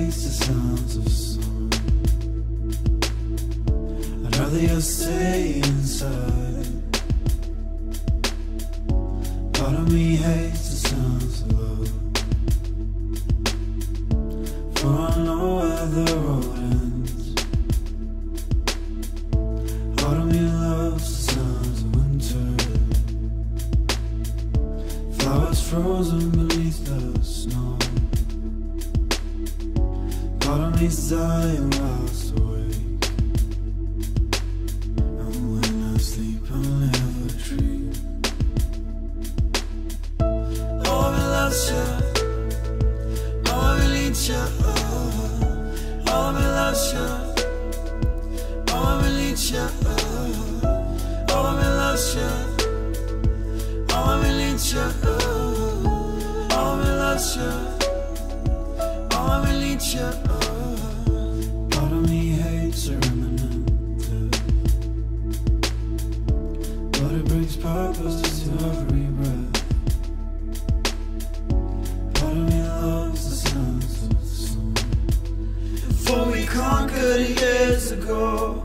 hates the sounds of summer. I'd rather you stay inside. Part of me hates the sounds of love, for I know where the road ends. Part of me loves the sounds of winter, flowers frozen beneath the snow. Part of me's dying whilst awake, and when I sleep I'll never dream. Oh, I loves you, oh, I need you, oh, I loves you, oh, I need you, oh, I loves you, oh, I need you, oh, I loves you, oh, I need you. Part of me hates a remnant, but it brings purpose to every breath. Part of me loves the sounds of summer, for we conquered years ago.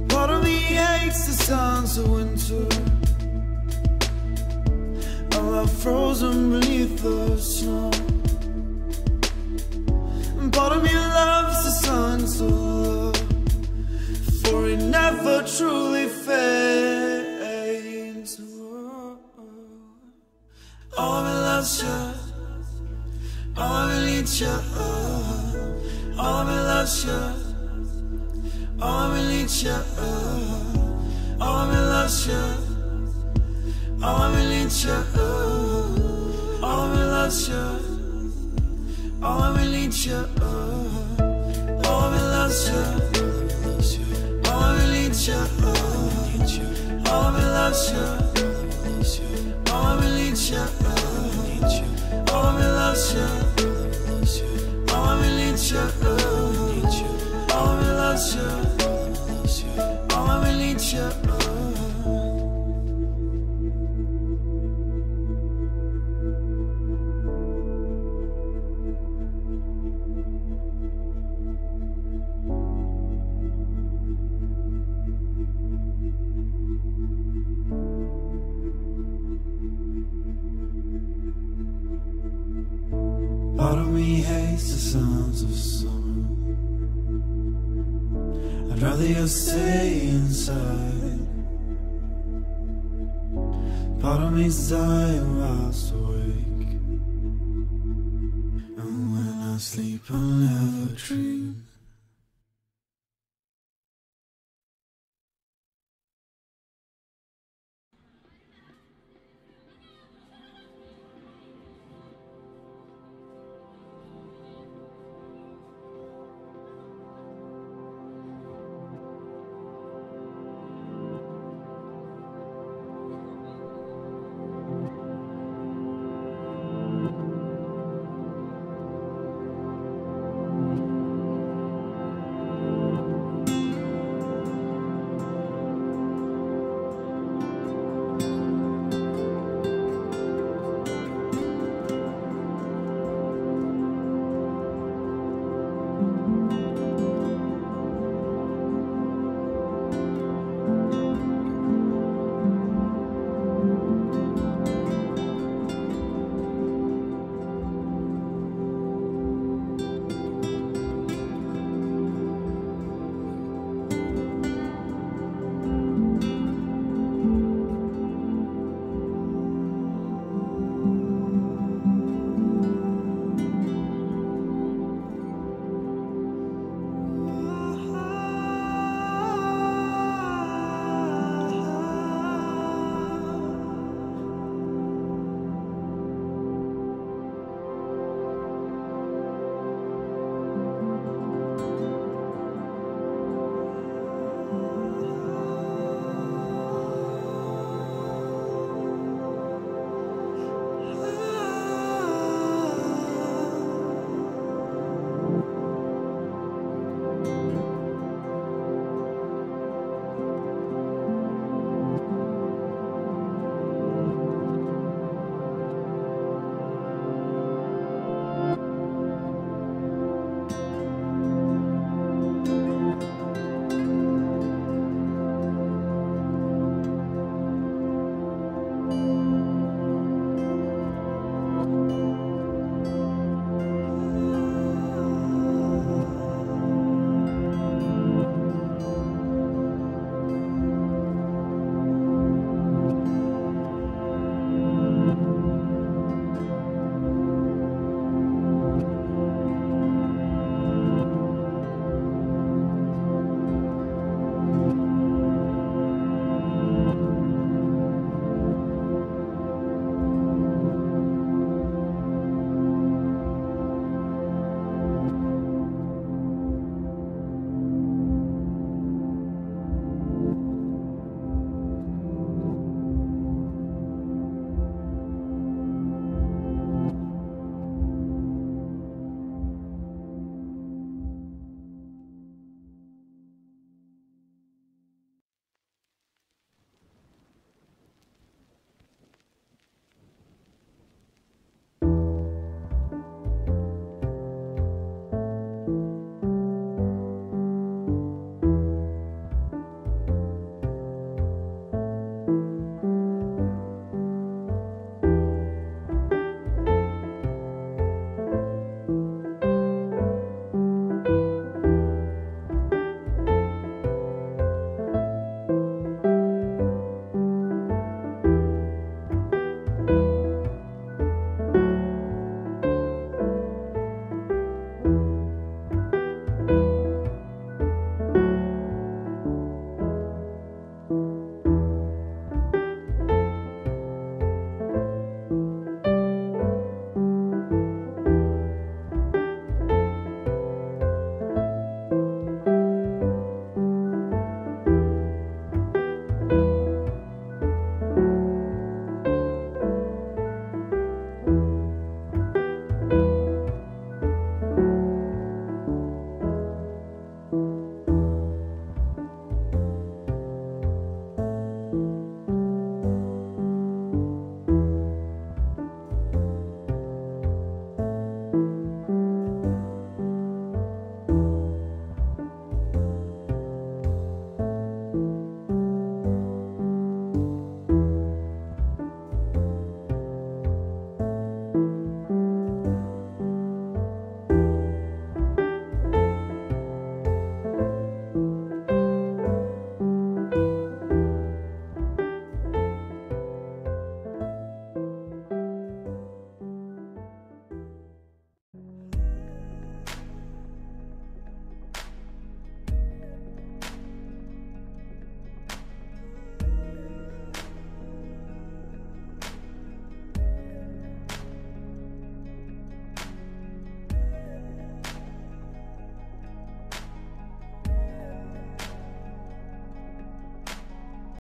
Part of me hates the sounds of winter, frozen beneath the snow. And part of me loves the signs of love, for it never truly fades. Oh, me loves you, oh, me needs you, oh, me loves you, oh, me needs you, oh, me loves you, oh, me needs you, oh, me loves you, oh, me needs you, oh, me loves you, oh, me needs you, oh, me loves you, oh, me needs you, oh, me loves you, oh, me needs you, oh, me loves you, oh, me needs you. Part of me hates the sounds of summer. I'd rather you stay inside. Part of me's dying whilst awake, and when I sleep I'll never dream.